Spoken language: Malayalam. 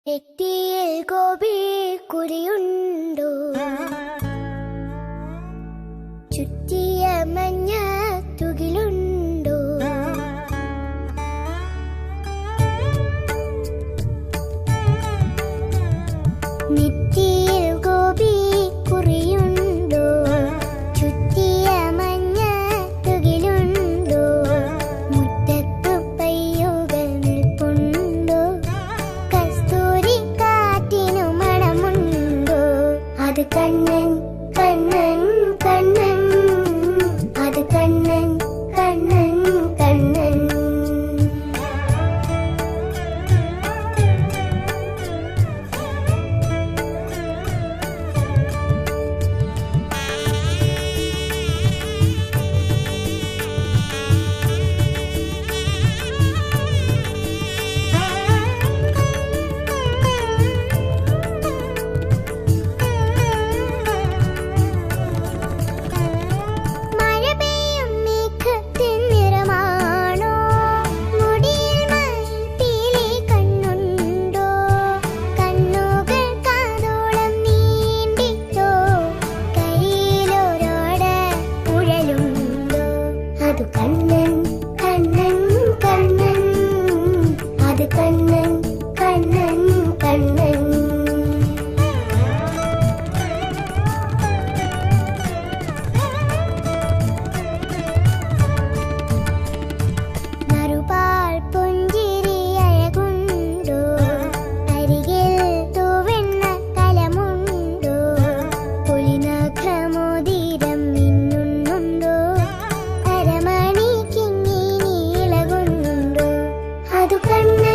നെറ്റിയിൽ ഗോപി കുരിയുണ്ടോ, ചുറ്റിയ മഞ്ഞ തുകിലുണ്ടോ, നെറ്റിയിൽ ഗോപി കുറിയുണ്ടോ, ചുറ്റിയ മഞ്ഞ തുകിലുണ്ടോ, മുറ്റത്തു പയ്യുകൾ നിൽപ്പുണ്ടോ, കസ്തൂരി കാറ്റിനു മണമുണ്ടോ, അത് കണ്ണൻ കണ്ണൻ കണ്ണൻ, അത് കണ്ണൻ കണ്ണൻ കണ്ണൻ. കണ്ണൻ കണ്ണൻ കണ്ണൻ, അത് കണ്ണൻ കണ്ണൻ കണ്ണൻ. നറുപാൽ പുഞ്ചിരി അഴകുണ്ടോ, അരികിൽ തൂവെണ്ണ കലമുണ്ടോ, പൊലിനഖമോതിരം മിന്നുന്നുണ്ടോ, അരമണി കിങ്ങി നീളകുന്നുണ്ടോ, അത് കണ്ണൻ